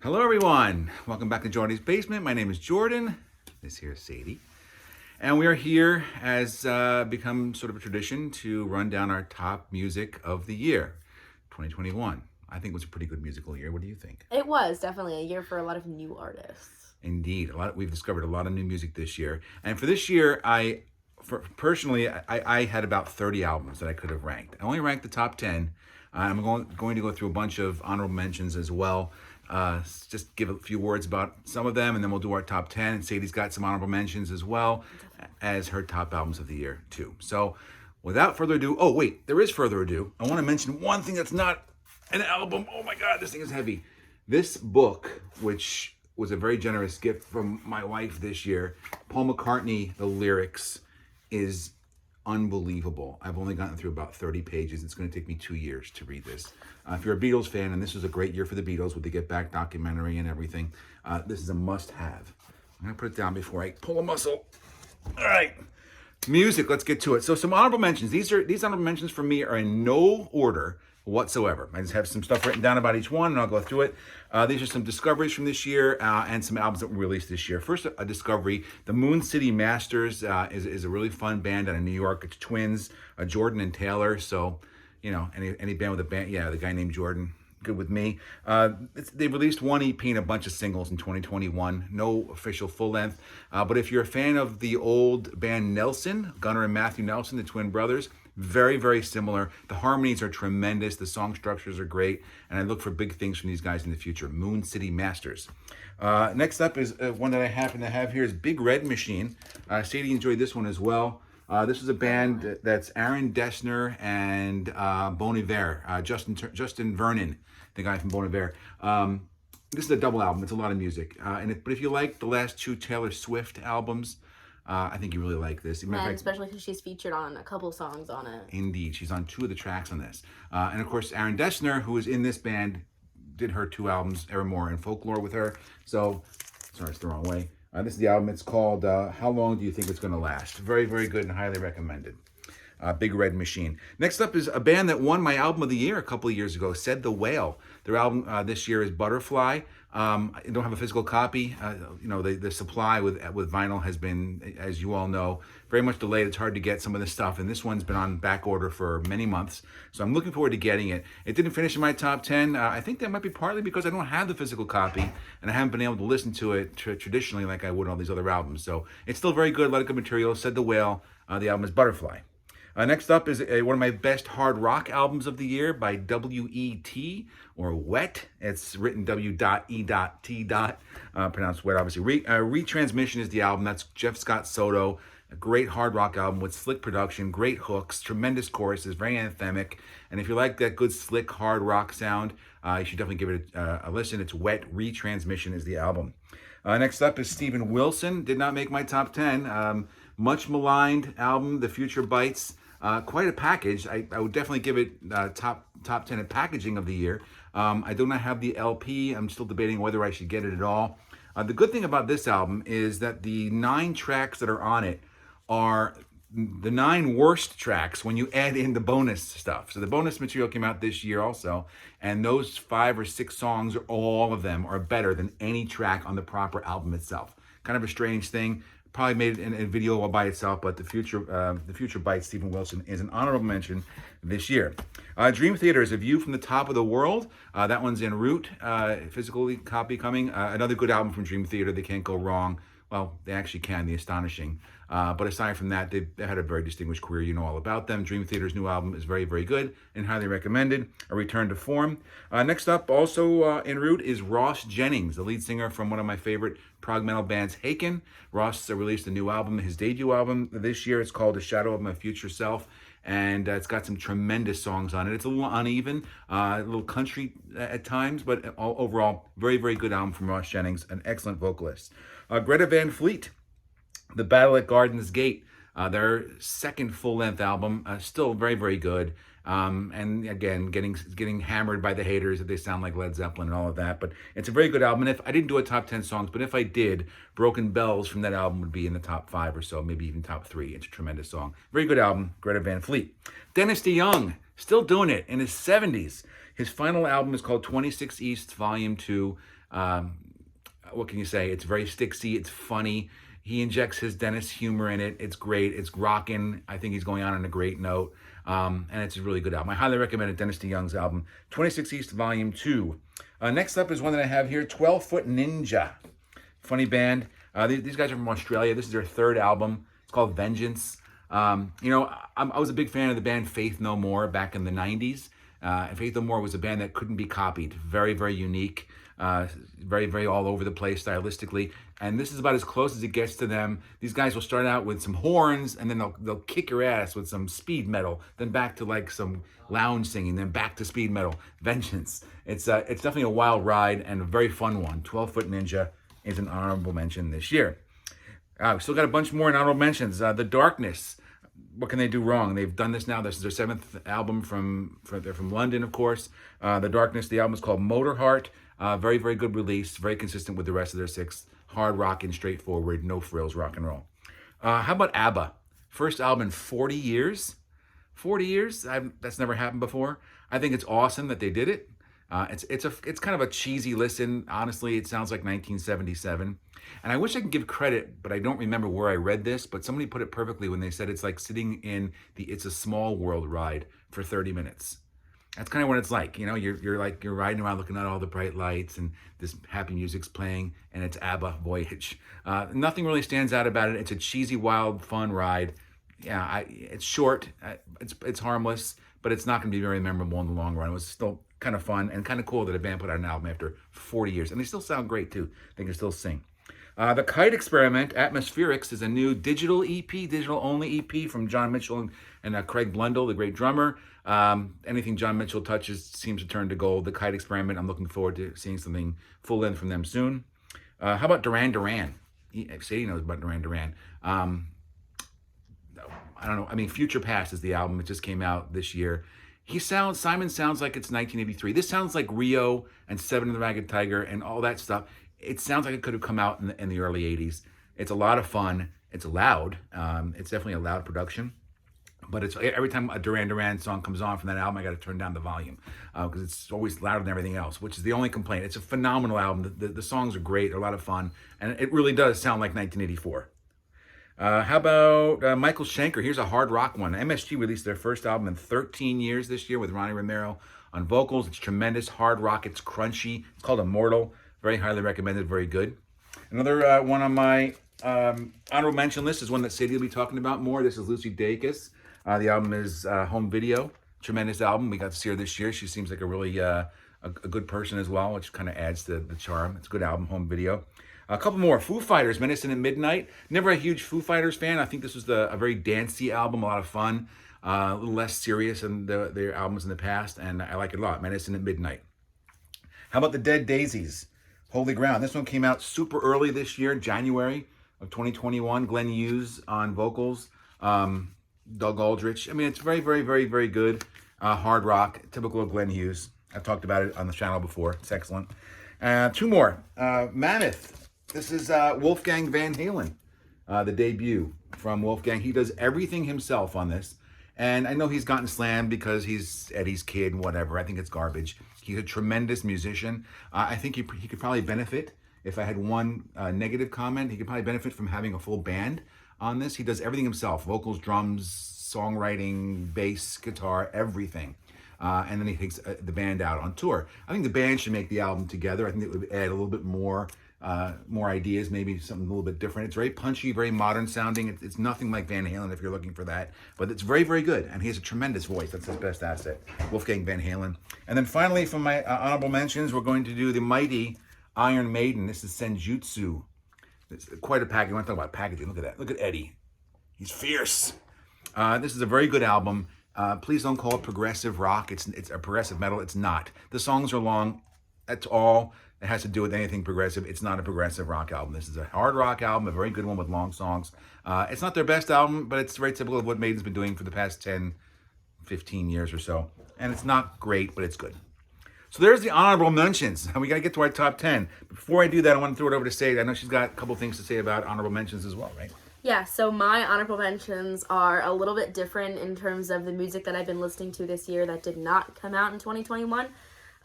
Hello, everyone. Welcome back to Jordy's Basement. My name is Jordan. This here is Sadie. And we are here, as become sort of a tradition, to run down our top music of the year, 2021. I think it was a pretty good musical year. What do you think? It was definitely a year for a lot of new artists. Indeed. We've discovered a lot of new music this year. And for this year, personally, I had about 30 albums that I could have ranked. I only ranked the top 10. I'm going to go through a bunch of honorable mentions as well. Just give a few words about some of them, and then we'll do our top 10. And Sadie's got some honorable mentions as well as her top albums of the year, too. So without further ado, oh, wait, there is further ado. I want to mention one thing that's not an album. Oh, my God, this thing is heavy. This book, which was a very generous gift from my wife this year, Paul McCartney, the lyrics, is unbelievable. I've only gotten through about 30 pages. It's going to take me 2 years to read this. If you're a Beatles fan, and this was a great year for the Beatles with the Get Back documentary and everything, this is a must-have. I'm going to put it down before I pull a muscle. All right. Music, let's get to it. So some honorable mentions. These honorable mentions for me are in no order whatsoever. I just have some stuff written down about each one, and I'll go through it. These are some discoveries from this year and some albums that were released this year. First, a discovery. The Moon City Masters is a really fun band out of New York. It's twins, Jordan and Taylor. So, you know, any band with a band, yeah, the guy named Jordan, good with me. They released one EP and a bunch of singles in 2021. No official full length. But if you're a fan of the old band Nelson, Gunnar and Matthew Nelson, the twin brothers, very, very similar. The harmonies are tremendous. The song structures are great. And I look for big things from these guys in the future. Moon City Masters. Next up is one that I happen to have here is Big Red Machine. Sadie enjoyed this one as well. This is a band that's Aaron Dessner and Bon Iver, Justin Vernon, the guy from Bon Iver. This is a double album. It's a lot of music. But if you like the last two Taylor Swift albums, I think you really like this. And especially because she's featured on a couple songs on it. Indeed. She's on 2 of the tracks on this. And of course, Aaron Dessner, who is in this band, did her 2 albums, Evermore and Folklore, with her. So, sorry, it's the wrong way. This is the album. It's called How Long Do You Think It's Gonna Last? Very, very good and highly recommended. Big Red Machine. Next up is a band that won my album of the year a couple of years ago, Said the Whale. Their album this year is Butterfly. I don't have a physical copy. The supply with vinyl has been, as you all know, very much delayed. It's hard to get some of this stuff, and this one's been on back order for many months. So I'm looking forward to getting it. It didn't finish in my top 10. I think that might be partly because I don't have the physical copy, and I haven't been able to listen to it traditionally like I would on all these other albums. So it's still very good, a lot of good material. Said the Whale. The album is Butterfly. Next up is one of my best hard rock albums of the year by W.E.T. or Wet. It's written W.E.T. Pronounced Wet, obviously. Retransmission is the album. That's Jeff Scott Soto. A great hard rock album with slick production, great hooks, tremendous choruses, very anthemic. And if you like that good, slick, hard rock sound, you should definitely give it a listen. It's Wet. Retransmission is the album. Next up is Steven Wilson. Did not make my top 10. Much maligned album, The Future Bites. Quite a package. I would definitely give it top 10 in packaging of the year. I do not have the LP. I'm still debating whether I should get it at all. The good thing about this album is that the 9 tracks that are on it are the 9 worst tracks when you add in the bonus stuff. So the bonus material came out this year also, and those 5 or 6 songs, all of them, are better than any track on the proper album itself. Kind of a strange thing. Probably made it in a video all by itself, but the Future Bites, Steven Wilson, is an honorable mention this year. Dream Theater is A View from the Top of the World. That one's en route, physical copy coming. Another good album from Dream Theater. They can't go wrong. Well, they actually can, The Astonishing. But aside from that, they've had a very distinguished career. You know all about them. Dream Theater's new album is very, very good and highly recommended. A return to form. Next up, also en route, is Ross Jennings, the lead singer from one of my favorite prog metal bands, Haken. Ross released a new album, his debut album this year. It's called A Shadow of My Future Self. And it's got some tremendous songs on it. It's a little uneven, a little country at times, but overall, very, very good album from Ross Jennings, an excellent vocalist. Greta Van Fleet, The Battle at Garden's Gate, their second full-length album, still very, very good. And again, getting hammered by the haters that they sound like Led Zeppelin and all of that. But it's a very good album. And if I didn't do a top 10 songs, but if I did, Broken Bells from that album would be in the top 5 or so, maybe even top 3. It's a tremendous song. Very good album, Greta Van Fleet. Dennis DeYoung, still doing it in his 70s. His final album is called 26 East Volume 2. What can you say? It's very Styxy. It's funny. He injects his Dennis humor in it. It's great. It's rocking. I think he's going on a great note. And it's a really good album. I highly recommend it. Dennis DeYoung's album, 26 East Volume 2. Next up is one that I have here, 12 Foot Ninja. Funny band. These guys are from Australia. This is their third album. It's called Vengeance. I was a big fan of the band Faith No More back in the 90s. And Faith No More was a band that couldn't be copied. Very, very unique. Very, very all over the place stylistically. And this is about as close as it gets to them. These guys will start out with some horns, and then they'll kick your ass with some speed metal, then back to like some lounge singing, then back to speed metal. Vengeance. It's definitely a wild ride and a very fun one. 12 Foot Ninja is an honorable mention this year. We still got a bunch more in honorable mentions. The Darkness. What can they do wrong? They've done this now. This is their seventh album they're from London, of course. The Darkness. The album is called Motorheart. Very, very good release. Very consistent with the rest of their six. Hard rockin', straightforward, no frills, rock and roll. How about ABBA? First album in 40 years. 40 years? That's never happened before. I think it's awesome that they did it. It's kind of a cheesy listen. Honestly, it sounds like 1977. And I wish I could give credit, but I don't remember where I read this, but somebody put it perfectly when they said it's like sitting in the It's a Small World ride for 30 minutes. That's kind of what it's like. You're riding around looking at all the bright lights and this happy music's playing, and it's ABBA Voyage. Nothing really stands out about it. It's a cheesy, wild, fun ride. Yeah, it's short. It's harmless, but it's not going to be very memorable in the long run. It was still kind of fun and kind of cool that a band put out an album after 40 years, and they still sound great too. They can still sing. The Kite Experiment, Atmospherics, is a new digital EP, digital-only EP from John Mitchell and Craig Blundell, the great drummer. Anything John Mitchell touches seems to turn to gold. The Kite Experiment, I'm looking forward to seeing something full-length from them soon. How about Duran Duran? Sadie knows about Duran Duran. I don't know. I mean, Future Past is the album. It just came out this year. Simon sounds like it's 1983. This sounds like Rio and Seven and the Ragged Tiger and all that stuff. It sounds like it could have come out in the early 80s. It's a lot of fun. It's loud. It's definitely a loud production. But it's every time a Duran Duran song comes on from that album, I got to turn down the volume because it's always louder than everything else, which is the only complaint. It's a phenomenal album. The songs are great. They're a lot of fun. And it really does sound like 1984. How about Michael Schenker? Here's a hard rock one. MSG released their first album in 13 years this year with Ronnie Romero on vocals. It's tremendous. Hard rock. It's crunchy. It's called Immortal. Very highly recommended. Very good. Another one on my honorable mention list is one that Sadie will be talking about more. This is Lucy Dacus. The album is Home Video. Tremendous album. We got to see her this year. She seems like a really a good person as well, which kind of adds to the charm. It's a good album, Home Video. A couple more. Foo Fighters, Menacing at Midnight. Never a huge Foo Fighters fan. I think this was a very dancey album, a lot of fun, a little less serious than their albums in the past, and I like it a lot. Menacing at Midnight. How about the Dead Daisies? Holy Ground. This one came out super early this year, January of 2021. Glenn Hughes on vocals. Doug Aldrich. I mean, it's very, very, very, very good. Hard rock, typical of Glenn Hughes. I've talked about it on the channel before. It's excellent. Two more. Mammoth. This is Wolfgang Van Halen, the debut from Wolfgang. He does everything himself on this. And I know he's gotten slammed because he's Eddie's kid and whatever. I think it's garbage. He's a tremendous musician. I think he could probably benefit. If I had one negative comment, he could probably benefit from having a full band on this. He does everything himself. Vocals, drums, songwriting, bass, guitar, everything. And then he takes the band out on tour. I think the band should make the album together. I think it would add a little bit more ideas, maybe something a little bit different. It's very punchy, very modern sounding. It's nothing like Van Halen if you're looking for that. But it's very, very good. And he has a tremendous voice. That's his best asset. Wolfgang Van Halen. And then finally, from my honorable mentions, we're going to do the mighty Iron Maiden. This is Senjutsu. It's quite a package. I want to talk about packaging. Look at that. Look at Eddie. He's fierce. This is a very good album. Please don't call it progressive rock. It's a progressive metal. It's not. The songs are long. That's all it has to do with anything progressive. It's not a progressive rock album. This is a hard rock album, a very good one with long songs. It's not their best album, but it's very typical of what Maiden's been doing for the past 10, 15 years or so. And it's not great, but it's good. So there's the honorable mentions. We got to get to our top 10. Before I do that, I want to throw it over to Sadie. I know she's got a couple things to say about honorable mentions as well, right? Yeah, so my honorable mentions are a little bit different in terms of the music that I've been listening to this year that did not come out in 2021.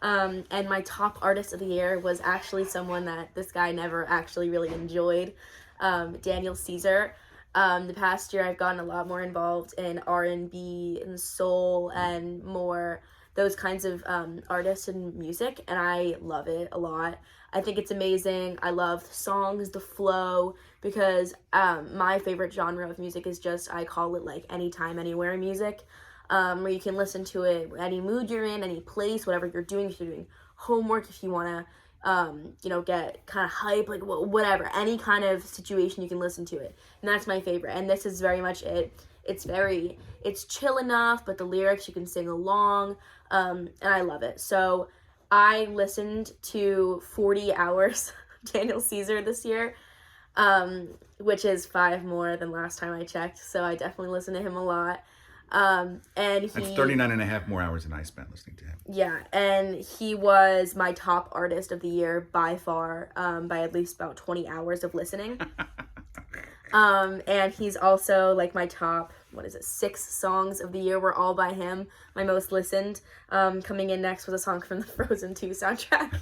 And my top artist of the year was actually someone that this guy never actually really enjoyed, Daniel Caesar. The past year I've gotten a lot more involved in R&B and soul and more those kinds of artists and music, and I love it a lot. I think it's amazing. I love the songs, the flow, because my favorite genre of music is just, I call it like anytime, anywhere music, where you can listen to it any mood you're in, any place, whatever you're doing. If you're doing homework, if you want to get kind of hype, like whatever, any kind of situation you can listen to it. And that's my favorite. And this is very much it. It's chill enough, but the lyrics you can sing along, and I love it. So I listened to 40 hours of Daniel Caesar this year, which is 5 more than last time I checked. So I definitely listen to him a lot. And That's 39 and a half more hours than I spent listening to him. Yeah, and he was my top artist of the year by far, by at least about 20 hours of listening. And he's also like my top, 6 songs of the year were all by him. My most listened. Coming in next was a song from the Frozen 2 soundtrack.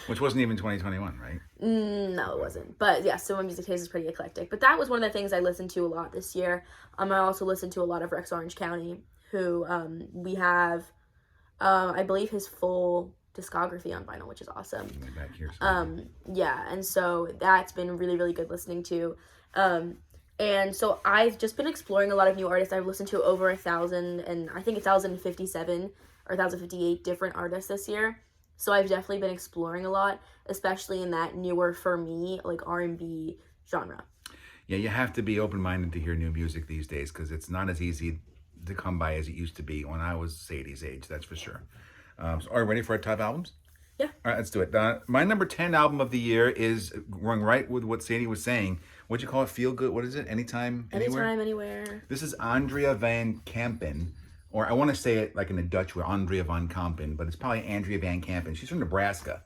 Which wasn't even 2021, right? No, it wasn't. But yeah, so my music taste is pretty eclectic. But that was one of the things I listened to a lot this year. I also listened to a lot of Rex Orange County, who we have, I believe, his full discography on vinyl, which is awesome. Back here, yeah, and so that's been really, really good listening to. And so I've just been exploring a lot of new artists. I've listened to over 1,000, and I think 1,057 or 1,058 different artists this year. So I've definitely been exploring a lot, especially in that newer, for me, like R&B genre. Yeah, you have to be open-minded to hear new music these days, because it's not as easy to come by as it used to be when I was Sadie's age, that's for sure. So are you ready for our top albums? Yeah. All right, let's do it. My number 10 album of the year is going right with what Sadie was saying. What'd you call it? Feel Good? What is it? Anytime, Anywhere? Anytime, Anywhere. This is Andrea van Kampen, or I want to say it like in the Dutch way, Andrea van Kampen, but it's probably Andrea van Kampen. She's from Nebraska.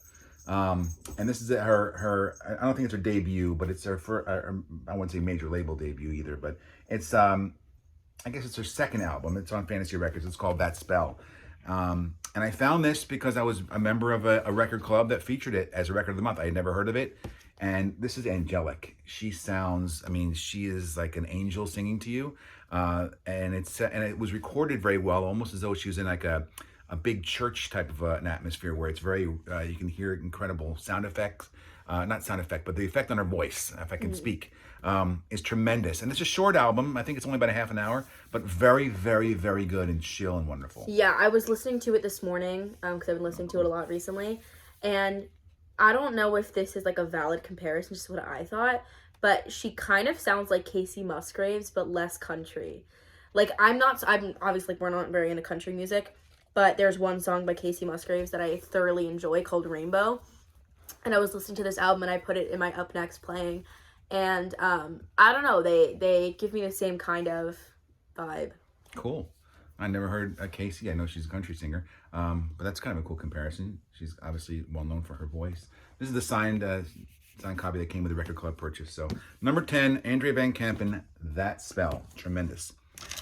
And this is her I don't think it's her debut, but it's her I wouldn't say major label debut either, but it's, I guess it's her second album. It's on Fantasy Records. It's called That Spell. And I found this because I was a member of a record club that featured it as a record of the month. I had never heard of it. And this is angelic. She sounds, she is like an angel singing to you. And it was recorded very well, almost as though she was in like a big church type of an atmosphere where it's very, you can hear incredible sound effects. Not sound effect, but the effect on her voice, if I can speak, is tremendous. And it's a short album. I think it's only about a half an hour, but very, very, very good and chill and wonderful. Yeah, I was listening to it this morning because I've been listening to it a lot recently. And I don't know if this is like a valid comparison, just what I thought, but she kind of sounds like Casey Musgraves, but less country. Like, I'm obviously, we're not very into country music, but there's one song by Casey Musgraves that I thoroughly enjoy called Rainbow. And I was listening to this album and I put it in my up next playing. And I don't know, they give me the same kind of vibe. Cool. I never heard Casey. I know she's a country singer, but that's kind of a cool comparison. She's obviously well known for her voice. This is the signed copy that came with the record club purchase. So number 10, Andrea Van Kampen, That Spell. Tremendous.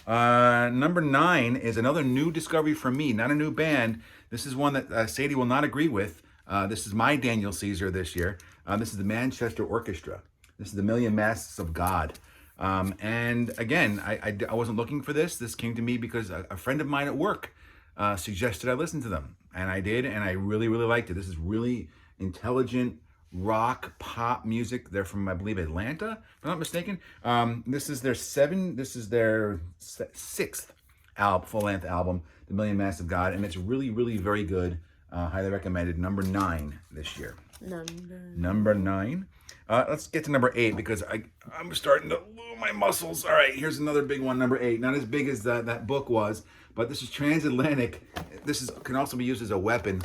Number 9 is another new discovery for me, not a new band. This is one that Sadie will not agree with. This is my Daniel Caesar this year. This is the Manchester Orchestra. This is the Million Masks of God. And again, I wasn't looking for this. This came to me because a friend of mine at work suggested I listen to them. And I did, and I really, really liked it. This is really intelligent rock pop music. They're from, I believe, Atlanta, if I'm not mistaken. This is their 6th full-length album, The Million Masks of God, and it's really, really very good. Highly recommended. Number 9 this year. Number 9. Let's get to number 8 because I'm starting to lose my muscles. All right, here's another big one, number 8. Not as big as that book was, but this is Transatlantic. This can also be used as a weapon.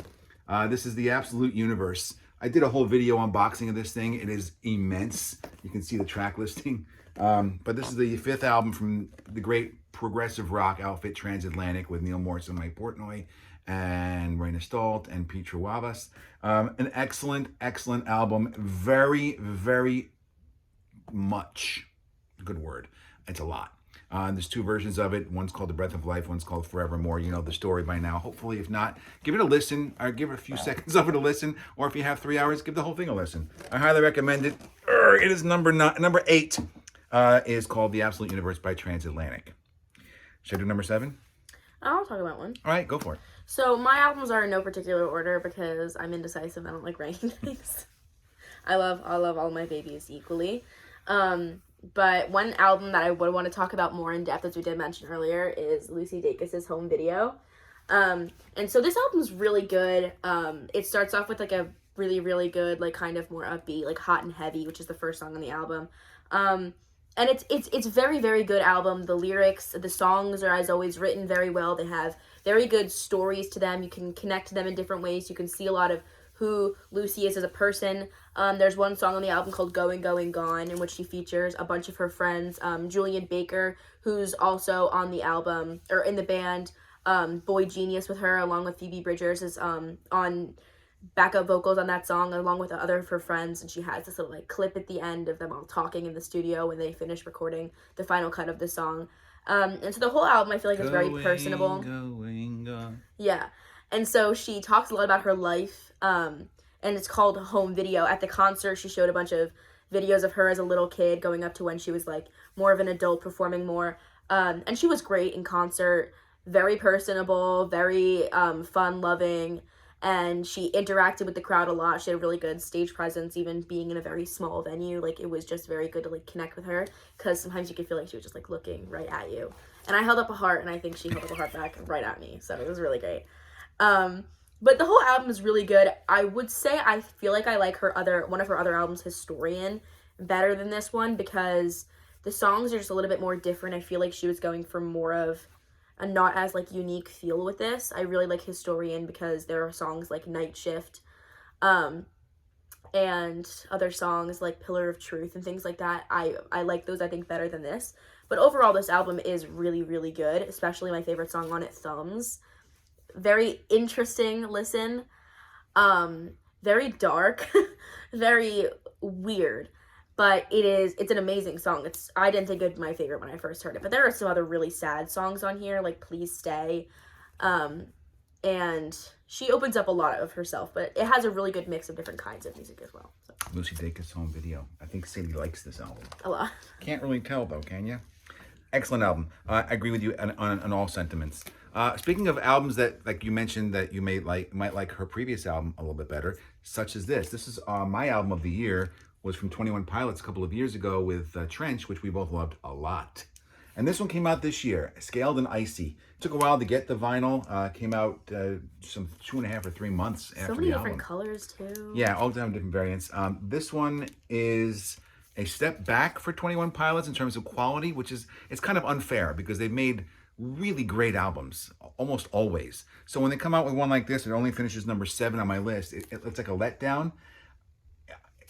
This is The Absolute Universe. I did a whole video unboxing of this thing. It is immense. You can see the track listing. But this is the 5th album from the great progressive rock outfit Transatlantic with Neil Morrison, Mike Portnoy, and Raina Stolt and Pete Trewavas. An excellent, excellent album. Very, very much, good word. It's a lot. There's two versions of it. One's called The Breath of Life. One's called Forevermore. You know the story by now. Hopefully, if not, give it a listen. Or give it a few seconds of it a listen. Or if you have 3 hours, give the whole thing a listen. I highly recommend it. It is number 8. Is called The Absolute Universe by Transatlantic. Should I do number 7? I'll talk about one. All right, go for it. So my albums are in no particular order because I'm indecisive. I don't like ranking things. I love all my babies equally. But one album that I would want to talk about more in depth, as we did mention earlier, is Lucy Dacus's Home Video. And so this album's really good. It starts off with like a really, really good, like kind of more upbeat, like Hot and Heavy, which is the first song on the album. And it's very, very good album. The lyrics, the songs are as always written very well. They have very good stories to them. You can connect to them in different ways. You can see a lot of who Lucy is as a person. There's one song on the album called Going, Going, Gone, in which she features a bunch of her friends. Julian Baker, who's also on the album, or in the band, Boy Genius with her, along with Phoebe Bridgers, is on backup vocals on that song, along with other of her friends. And she has this little like clip at the end of them all talking in the studio when they finish recording the final cut of the song. And so the whole album, I feel like, is very personable. Yeah. And so she talks a lot about her life, and it's called Home Video. At the concert, she showed a bunch of videos of her as a little kid going up to when she was, like, more of an adult, performing more. And she was great in concert, very personable, very fun-loving, and she interacted with the crowd a lot. She had a really good stage presence, even being in a very small venue. Like, it was just very good to, like, connect with her, because sometimes you could feel like she was just, like, looking right at you. And I held up a heart, and I think she held up a heart back right at me, so it was really great. But the whole album is really good. I would say I feel like I like one of her other albums, Historian, better than this one, because the songs are just a little bit more different. I feel like she was going for more of a not as like unique feel with this. I really like Historian because there are songs like Night Shift, and other songs like Pillar of Truth and things like that. I like those, I think, better than this. But overall, this album is really, really good, especially my favorite song on it, Thumbs. Very interesting listen, very dark, very weird, but it's an amazing song. I didn't think it was my favorite when I first heard it, but there are some other really sad songs on here, like Please Stay, and she opens up a lot of herself, but it has a really good mix of different kinds of music as well. So. Lucy Dacus Home Video. I think Sadie likes this album. A lot. Can't really tell though, can you? Excellent album. I agree with you on all sentiments. Speaking of albums that, like you mentioned, that you might like her previous album a little bit better, such as this. This is my album of the year, was from 21 Pilots a couple of years ago with Trench, which we both loved a lot. And this one came out this year, Scaled and Icy. It took a while to get the vinyl. Came out some 2.5 or 3 months after the album. So many different colors too. Yeah, all the time different variants. This one is a step back for 21 Pilots in terms of quality, which is, it's kind of unfair because they've made really great albums almost always. So when they come out with one like this, it only finishes number 7 on my list. It's like a letdown.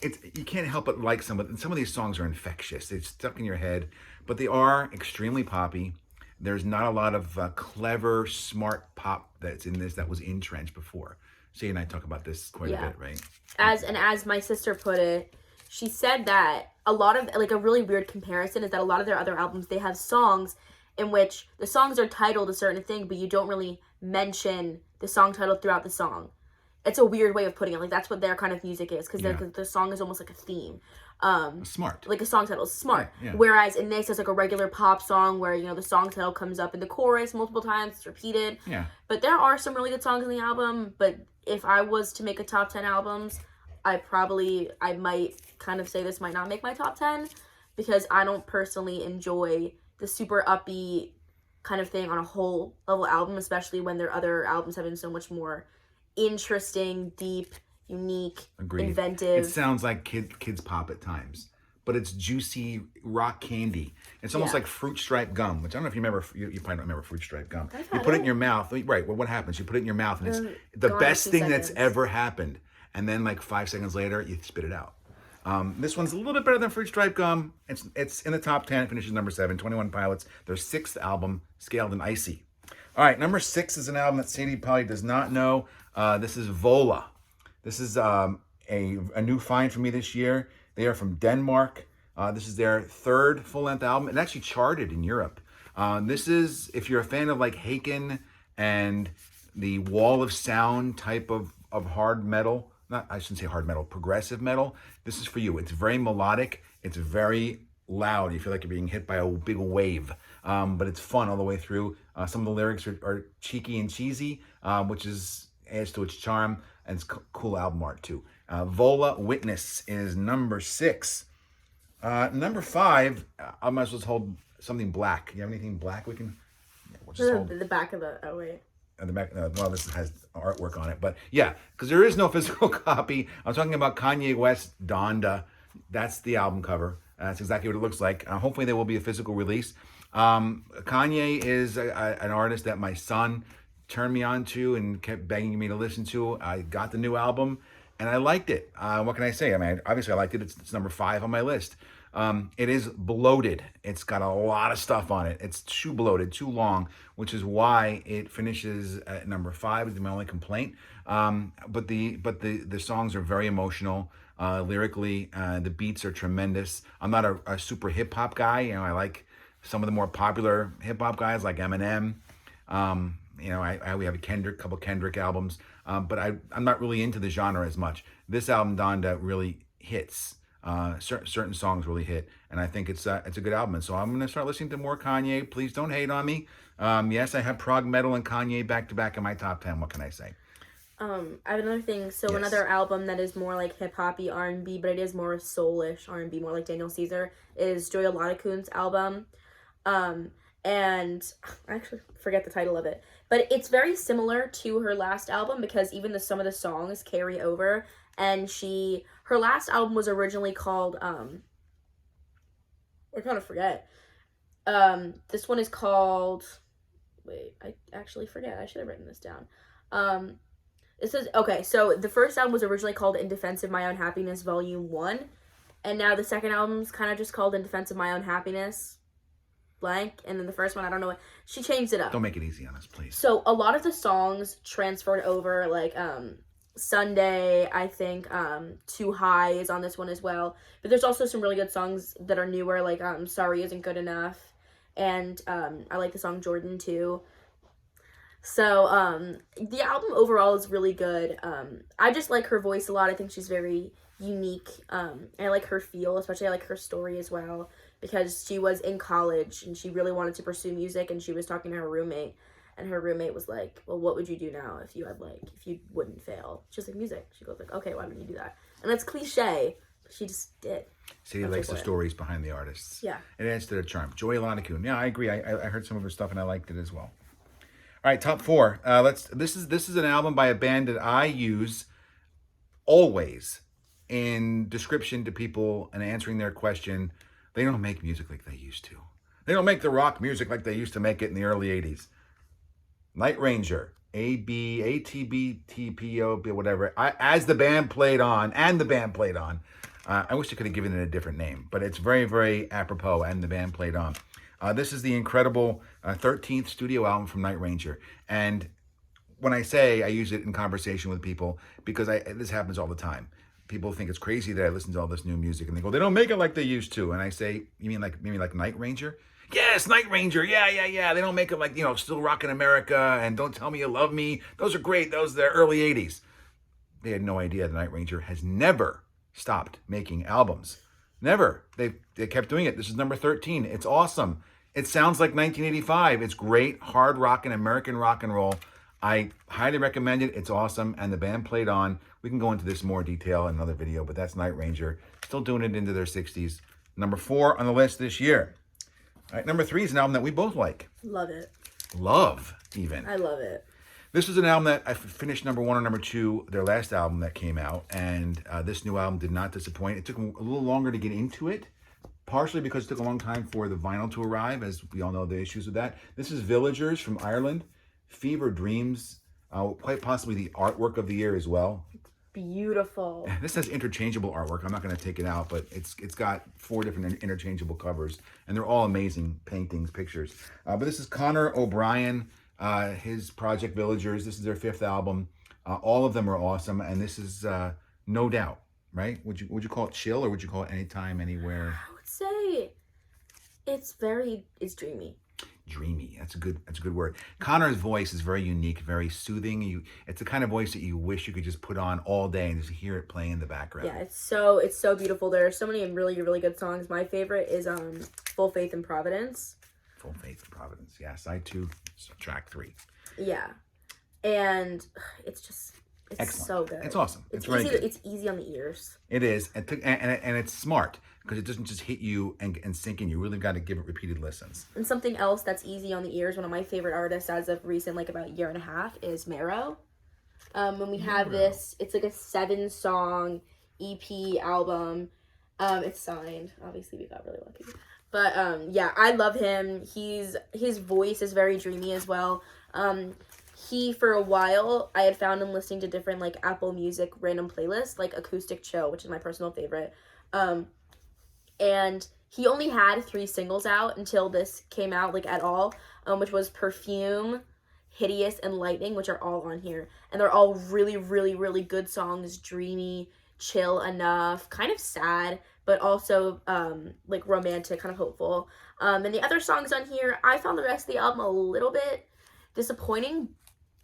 You can't help but like some of these songs are infectious. They're stuck in your head, but they are extremely poppy. There's not a lot of clever, smart pop that's in this that was in Trench before. Sadie and I talk about this quite a bit, right? As my sister put it, she said that a lot of, like, a really weird comparison is that a lot of their other albums, they have songs in which the songs are titled a certain thing, but you don't really mention the song title throughout the song. It's a weird way of putting it. Like, that's what their kind of music is, because the song is almost like a theme. Smart. Like, a song title is smart. Yeah. Whereas in this, it's like a regular pop song where, the song title comes up in the chorus multiple times, it's repeated. Yeah. But there are some really good songs in the album, but if I was to make a top 10 albums, I might kind of say this might not make my top 10, because I don't personally enjoy the super upbeat kind of thing on a whole level album, especially when their other albums have been so much more interesting, deep, unique, inventive. It sounds like kids pop at times, but it's juicy rock candy. It's almost like fruit stripe gum, which I don't know if you remember. You probably don't remember fruit stripe gum. You put it in your mouth, right? Well, what happens? You put it in your mouth, and it's the best thing that's ever happened. And then, like 5 seconds later, you spit it out. This one's a little bit better than fruit stripe gum. It's in the top 10. It finishes number 7. 21 Pilots, their 6th album, Scaled and Icy. All right, number 6 is an album that Sadie probably does not know. This is Vola. This is a new find for me this year. They are from Denmark. This is their 3rd full-length album. It actually charted in Europe. This is, if you're a fan of like Haken and the Wall of Sound type of hard metal, not, I shouldn't say hard metal, progressive metal, this is for you. It's very melodic. It's very loud. You feel like you're being hit by a big wave, but it's fun all the way through. Some of the lyrics are cheeky and cheesy, which adds to its charm, and it's cool album art too. Vola Witness is number 6. Number 5, I might as well hold something black. You have anything black we can? Yeah, we'll just hold The back of the, oh wait. at the back. Well, this has artwork on it, but yeah, because there is no physical copy. I'm talking about Kanye West Donda. That's the album cover. That's exactly what it looks like. Hopefully, there will be a physical release. Kanye is an artist that my son turned me on to and kept begging me to listen to. I got the new album and I liked it. What can I say? I mean, obviously I liked it. It's number 5 on my list. It is bloated. It's got a lot of stuff on it. It's too bloated, too long, which is why it finishes at number 5 is my only complaint. But the songs are very emotional. Lyrically, the beats are tremendous. I'm not a super hip hop guy. You know, I like some of the more popular hip hop guys like Eminem. You know, we have a couple Kendrick albums, but I'm not really into the genre as much. This album, Donda, really hits. Certain songs really hit, and I think it's a good album. And so I'm going to start listening to more Kanye. Please don't hate on me. Yes, I have prog metal and Kanye back to back in my top 10. What can I say? I have another thing. So Yes. Another album that is more like hip hoppy R&B, but it is more soulish R&B, more like Daniel Caesar, is Joy Oladekun's album. And I actually forget the title of it, but it's very similar to her last album because even some of the songs carry over. And her last album was originally called I kind of forget. This one is called, wait, I actually forget. I should have written this down. It says, okay, so the first album was originally called In Defense of My Own Happiness Volume 1, and now the second album's kind of just called In Defense of My Own Happiness blank, and then the first one, I don't know what, she changed it up. Don't make it easy on us, please. So a lot of the songs transferred over, like Sunday, I think, Too High is on this one as well, but there's also some really good songs that are newer, like Sorry Isn't Good Enough, and I like the song Jordan too. So the album overall is really good. I just like her voice a lot. I think she's very unique. I like her feel, especially I like her story as well, because she was in college and she really wanted to pursue music, and she was talking to her roommate, and her roommate was like, well, what would you do now if you wouldn't fail? She's like, music. She goes like, okay, why wouldn't you do that? And it's cliche, but she just did. Sadie likes the stories behind the artists. Yeah. It adds to their charm. Joy Olanikun. Yeah, I agree. I heard some of her stuff and I liked it as well. All right, top 4. This is an album by a band that I use always in description to people and answering their question. They don't make music like they used to. They don't make the rock music like they used to make it in the early 80s. Night Ranger, ATBTPO, whatever. As the band played on, I wish I could have given it a different name, but it's very, very apropos, and the band played on. This is the incredible 13th studio album from Night Ranger. And when I say I use it in conversation with people, because this happens all the time. People think it's crazy that I listen to all this new music, and they go, they don't make it like they used to. And I say, you mean like Night Ranger? Yes, Night Ranger. Yeah. They don't make it like, Still Rockin' America and Don't Tell Me You Love Me. Those are great. Those are the early 80s. They had no idea that Night Ranger has never stopped making albums. Never. They kept doing it. This is number 13. It's awesome. It sounds like 1985. It's great hard rock and American rock and roll. I highly recommend it. It's awesome. And the band played on. We can go into this in more detail in another video, but that's Night Ranger. Still doing it into their 60s. Number 4 on the list this year. All right, number 3 is an album that we both like. Love it. Love, even. I love it. This is an album that I finished number 1 or number 2, their last album that came out, and this new album did not disappoint. It took a little longer to get into it, partially because it took a long time for the vinyl to arrive, as we all know the issues with that. This is Villagers from Ireland, Fever Dreams, quite possibly the artwork of the year as well. Beautiful. This has interchangeable artwork. I'm not going to take it out, but it's got 4 different interchangeable covers, and they're all amazing paintings, pictures. But this is Conor O'Brien, his project Villagers. This is their 5th album. All of them are awesome, and this is No Doubt, right? Would you call it chill, or would you call it anytime, anywhere? I would say it's dreamy. dreamy. That's a good word. Connor's voice is very unique, very soothing. It's the kind of voice that you wish you could just put on all day and just hear it playing in the background. Yeah, it's so beautiful. There are so many really, really good songs. My favorite is Full Faith in Providence. Full Faith in Providence. Yeah, side 2, track 3. Yeah. And it's Excellent. so good. It's awesome. It's very easy. good. It's easy on the ears. It is, and it's smart because it doesn't just hit you and sink in. You really got to give it repeated listens. And something else that's easy on the ears, one of my favorite artists as of recent, like about a year and a half, is Marrow. When we have this, it's like a 7-song EP album. It's signed. Obviously, we got really lucky. But yeah, I love him. His voice is very dreamy as well. For a while, I had found him listening to different, like, Apple Music random playlists, like Acoustic Chill, which is my personal favorite. And he only had 3 singles out until this came out, like, at all, which was Perfume, Hideous, and Lightning, which are all on here. And they're all really, really, really good songs, dreamy, chill enough, kind of sad, but also, like, romantic, kind of hopeful. And the other songs on here, I found the rest of the album a little bit disappointing.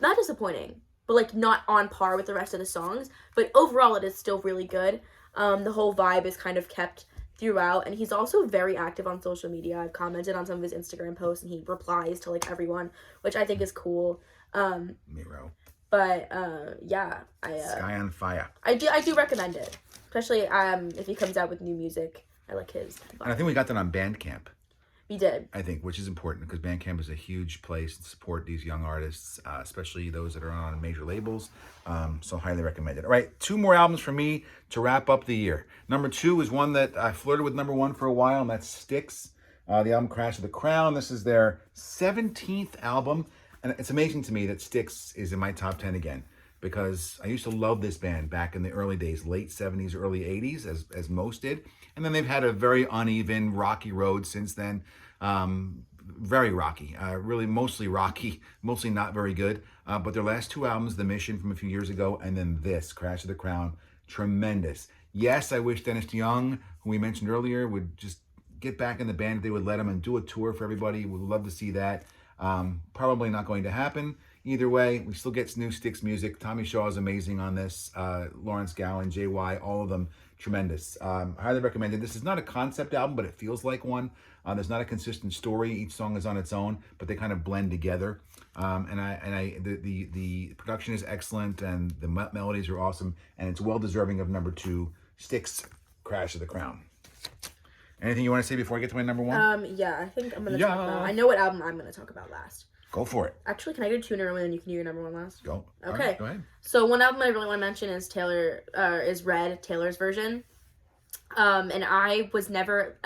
Not disappointing, but, like, not on par with the rest of the songs. But overall, it is still really good. The whole vibe is kind of kept throughout, and he's also very active on social media. I've commented on some of his Instagram posts, and he replies to, like, everyone, which I think is cool. Miro. But yeah, Sky on Fire. I do recommend it, especially if he comes out with new music. I like his vibe. And I think we got that on Bandcamp. We did. I think, which is important because Bandcamp is a huge place to support these young artists, especially those that are on major labels. So highly recommended. All right, 2 more albums for me to wrap up the year. Number 2 is one that I flirted with number 1 for a while, and that's Styx. The album Crash of the Crown. This is their 17th album, and it's amazing to me that Styx is in my top 10 again because I used to love this band back in the early days, late 70s, early 80s, as most did. And then they've had a very uneven, rocky road since then. Very rocky, really mostly rocky, mostly not very good. But their last 2 albums, The Mission from a few years ago, and then this, Crash of the Crown, tremendous. Yes, I wish Dennis DeYoung, who we mentioned earlier, would just get back in the band if they would let him and do a tour for everybody. Would love to see that. Probably not going to happen. Either way, we still get new Styx music. Tommy Shaw is amazing on this. Lawrence Gowan, JY, all of them tremendous. Highly recommended. This is not a concept album, but it feels like one. There's not a consistent story. Each song is on its own, but they kind of blend together. The production is excellent, and the melodies are awesome, and it's well deserving of number 2, Styx, Crash of the Crown. Anything you want to say before I get to my number 1? Yeah, I think I'm gonna talk about. I know what album I'm gonna talk about last. Go for it. Actually, can I do 2 in a row and you can do your number 1 last? Go. Okay. Right, go ahead. So one album I really want to mention is Red, Taylor's version. And I was never,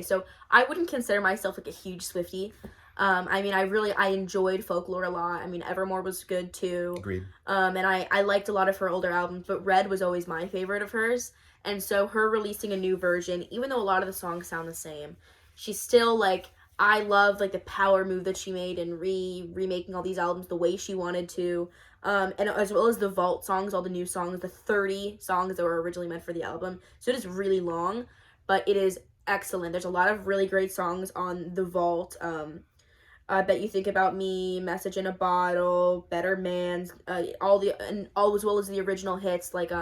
so I wouldn't consider myself like a huge Swiftie. I enjoyed Folklore a lot. Evermore was good too. Agreed. And I liked a lot of her older albums, but Red was always my favorite of hers. And so her releasing a new version, even though a lot of the songs sound the same, she's still like, I love like the power move that she made in remaking all these albums the way she wanted to. And as well as the vault songs, all the new songs, the 30 songs that were originally meant for the album. So it is really long, but it is excellent. There's a lot of really great songs on the vault. I Bet You Think About Me, Message in a Bottle, Better Man's, all as well as the original hits like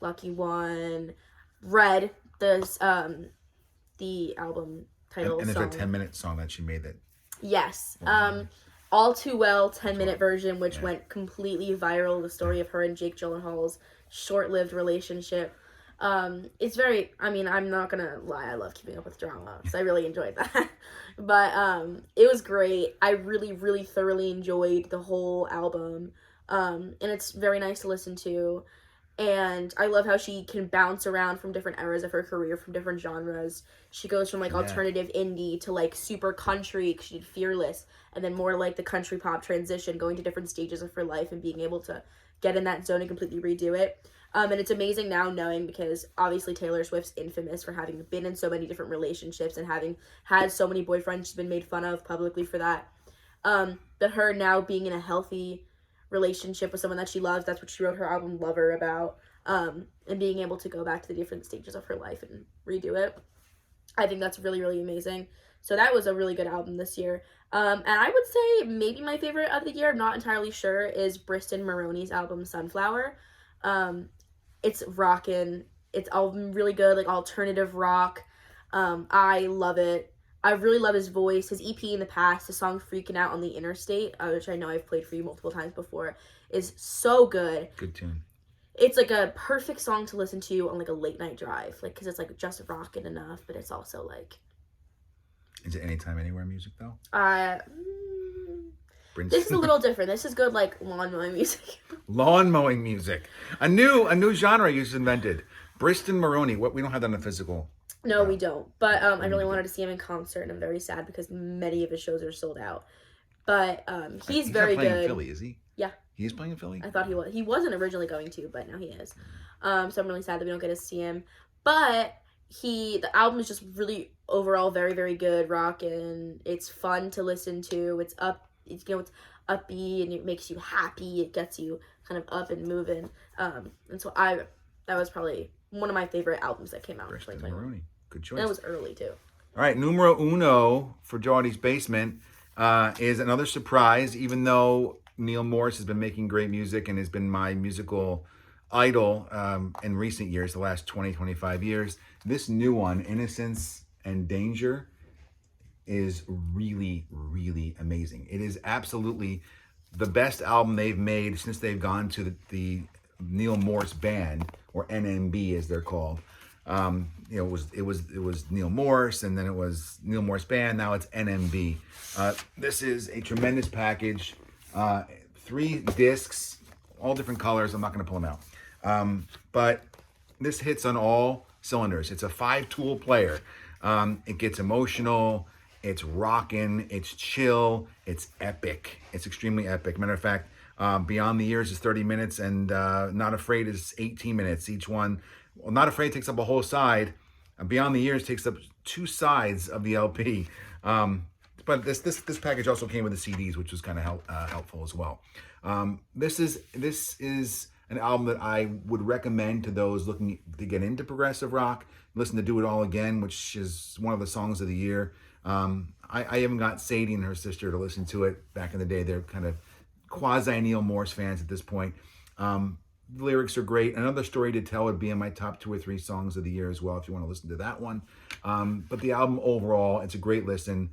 Lucky One, Red, the album title and there's song. a 10-minute song that she made that. Yes. All Too Well 10-minute version, which went completely viral. The story of her and Jake Gyllenhaal's short-lived relationship. It's very, I'm not gonna lie, I love Keeping Up with Drama, so I really enjoyed that. But it was great. I really, really thoroughly enjoyed the whole album. And it's very nice to listen to. And I love how she can bounce around from different eras of her career, from different genres. She goes from, like, alternative indie to, like, super country, 'cause she did Fearless, and then more, like, the country pop transition, going to different stages of her life and being able to get in that zone and completely redo it. And it's amazing now knowing, because obviously Taylor Swift's infamous for having been in so many different relationships and having had so many boyfriends. She's been made fun of publicly for that. But her now being in a healthy relationship with someone that she loves, that's what she wrote her album Lover about, and being able to go back to the different stages of her life and redo it. I think that's really, really amazing. So that was a really good album this year. And I would say maybe my favorite of the year, I'm not entirely sure, is Briston Maroney's album Sunflower. Um, it's rockin'. It's all really good, like alternative rock. I love it. I really love his voice. His EP in the past, the song "Freaking Out on the Interstate," which I know I've played for you multiple times before, is so good. Good tune. It's like a perfect song to listen to on like a late night drive, like because it's like just rocking enough, but it's also like. Is it Anytime Anywhere music though? This is a little different. This is good like lawn mowing music. Lawn mowing music, a new genre you just invented. Briston Maroney. What, we don't have that in the physical. No, we don't. But I really wanted to see him in concert, and I'm very sad because many of his shows are sold out. But he's very not playing good. in Philly, is he? Yeah. He's playing in Philly? I thought he was. He wasn't originally going to, but now he is. So I'm really sad that we don't get to see him. But the album is just really overall very, very good rock, and it's fun to listen to. It's it's upbeat, and it makes you happy. It gets you kind of up and moving. And so that was probably one of my favorite albums that came out in Briston 2021. Maroney. Good choice. And it was early too. All right, numero uno for Geordie's Basement is another surprise, even though Neil Morris has been making great music and has been my musical idol in recent years, the last 20, 25 years. This new one, Innocence and Danger, is really, really amazing. It is absolutely the best album they've made since they've gone to the Neil Morris Band, or NMB as they're called. It was Neil Morris, and then it was Neil Morris Band. Now it's NMB. This is a tremendous package. 3 discs, all different colors. I'm not going to pull them out. But this hits on all cylinders. It's a 5-tool player. It gets emotional. It's rockin'. It's chill. It's epic. It's extremely epic. Matter of fact, Beyond the Years is 30 minutes, and Not Afraid is 18 minutes. Each one. Well, Not Afraid takes up a whole side. Beyond the Years takes up 2 sides of the LP. But this package also came with the CDs, which was kind of helpful as well. This is an album that I would recommend to those looking to get into progressive rock. Listen to Do It All Again, which is one of the songs of the year. I even got Sadie and her sister to listen to it back in the day. They're kind of quasi Neil Morris fans at this point. The lyrics are great. Another Story to Tell would be in my top 2 or 3 songs of the year as well, if you want to listen to that one. But the album overall, it's a great listen.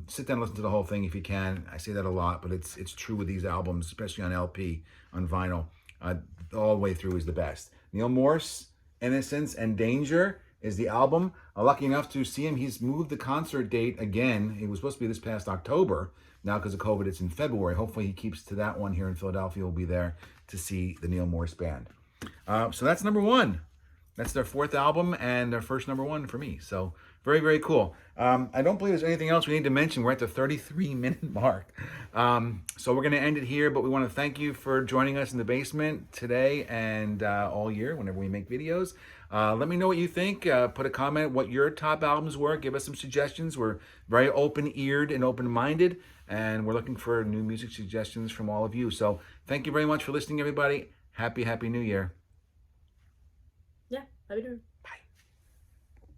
Sit down and listen to the whole thing if you can. I say that a lot, but it's true with these albums, especially on LP, on vinyl. All the way through is the best. Neil Morris, Innocence and Danger is the album. Lucky enough to see him. He's moved the concert date again. It was supposed to be this past October. Now, because of COVID, it's in February. Hopefully he keeps to that one here in Philadelphia. We'll be there to see the Neil Morris Band. So that's number 1. That's their 4th album and their first number 1 for me. So very, very cool. I don't believe there's anything else we need to mention. We're at the 33-minute mark. So we're going to end it here, but we want to thank you for joining us in the basement today and all year whenever we make videos. Let me know what you think. Put a comment what your top albums were. Give us some suggestions. We're very open-eared and open-minded, and we're looking for new music suggestions from all of you. So thank you very much for listening, everybody. Happy New Year. Yeah, Happy New Year.